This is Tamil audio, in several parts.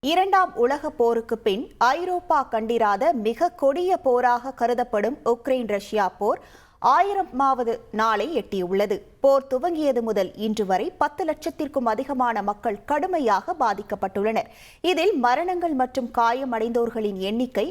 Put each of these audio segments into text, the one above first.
இரண்டாம் உலகப் போருக்கு பின் ஐரோப்பா கண்டிராத மிக கொடிய போராக கருதப்படும் உக்ரைன் ரஷ்யா போர் 1000வது நாளை எட்டியுள்ளது. போர் துவங்கியது முதல் இன்று வரை 10 லட்சத்திற்கும் அதிகமான மக்கள் கடுமையாக பாதிக்கப்பட்டுள்ளனர். இதில் மரணங்கள் மற்றும் காயமடைந்தோர்களின் எண்ணிக்கை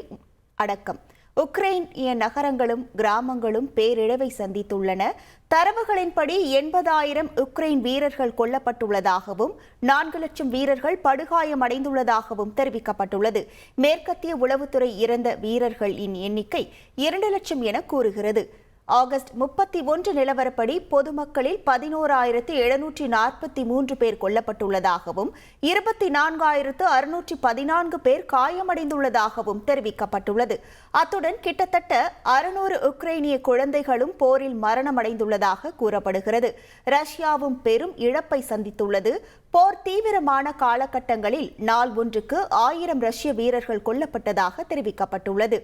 அடக்கம். உக்ரைனிய நகரங்களும் கிராமங்களும் பேரிழவை சந்தித்துள்ளன. தரவுகளின்படி 80,000 உக்ரைன் வீரர்கள் கொல்லப்பட்டுள்ளதாகவும் 4 லட்சம் வீரர்கள் படுகாயமடைந்துள்ளதாகவும் தெரிவிக்கப்பட்டுள்ளது. மேற்கத்திய உளவுத்துறை இறந்த வீரர்களின் எண்ணிக்கை 2 லட்சம் என கூறுகிறது. ஆகஸ்ட் 31 நிலவரப்படி பொதுமக்களில் 11,743 பேர் கொல்லப்பட்டுள்ளதாகவும் 24,614 பேர் காயமடைந்துள்ளதாகவும் தெரிவிக்கப்பட்டுள்ளது. அத்துடன் கிட்டத்தட்ட 600 உக்ரைனிய குழந்தைகளும் போரில் மரணமடைந்துள்ளதாக கூறப்படுகிறது. ரஷ்யாவும் பெரும் இழப்பை சந்தித்துள்ளது. போர் தீவிரமான காலகட்டங்களில் நாள் ஒன்றுக்கு 1000 ரஷ்ய வீரர்கள் கொல்லப்பட்டதாக தெரிவிக்கப்பட்டுள்ளது.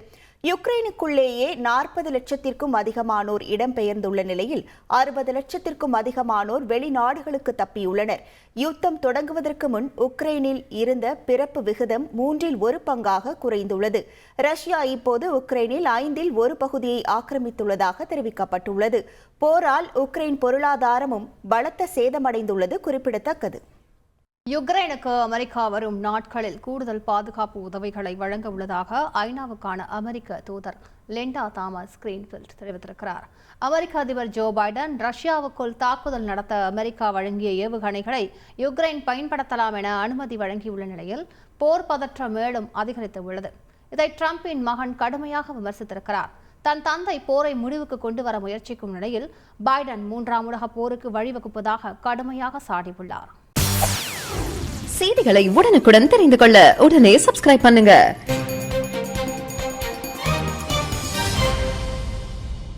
யுக்ரைனுக்குள்ளேயே 40 லட்சத்திற்கும் அதிகமானோர் இடம்பெயர்ந்துள்ள நிலையில் 60 லட்சத்திற்கும் அதிகமானோர் வெளிநாடுகளுக்கு தப்பியுள்ளனர். யுத்தம் தொடங்குவதற்கு முன் உக்ரைனில் இருந்த பிறப்பு விகிதம் 1/3 பங்காக குறைந்துள்ளது. ரஷ்யா இப்போது உக்ரைனில் 1/5 பகுதியை ஆக்கிரமித்துள்ளதாக தெரிவிக்கப்பட்டுள்ளது. போரால் உக்ரைன் பொருளாதாரமும் பலத்த சேதமடைந்துள்ளது குறிப்பிடத்தக்கது. யுக்ரைனுக்கு அமெரிக்கா வரும் நாட்களில் கூடுதல் பாதுகாப்பு உதவிகளை வழங்க உள்ளதாக ஐநாவுக்கான அமெரிக்க தூதர் லிண்டா தாமஸ் கிரீன்ஃபீல்ட் தெரிவித்திருக்கிறார். அமெரிக்க அதிபர் ஜோ பைடன் ரஷ்யாவுக்குள் தாக்குதல் நடத்த அமெரிக்கா வழங்கிய ஏவுகணைகளை யுக்ரைன் பயன்படுத்தலாம் என அனுமதி வழங்கியுள்ள நிலையில் போர் பதற்றம் மேலும் அதிகரித்துள்ளது. இதை டிரம்பின் மகன் கடுமையாக விமர்சித்திருக்கிறார். தன் தந்தை போரை முடிவுக்கு கொண்டு வர முயற்சிக்கும் நிலையில் பைடன் 3ஆம் உலக போருக்கு வழிவகுப்பதாக கடுமையாக சாடியுள்ளார். செய்திகளை உடனுக்குடன் தெரிந்து கொள்ள உடனே சப்ஸ்கிரைப் பண்ணுங்க.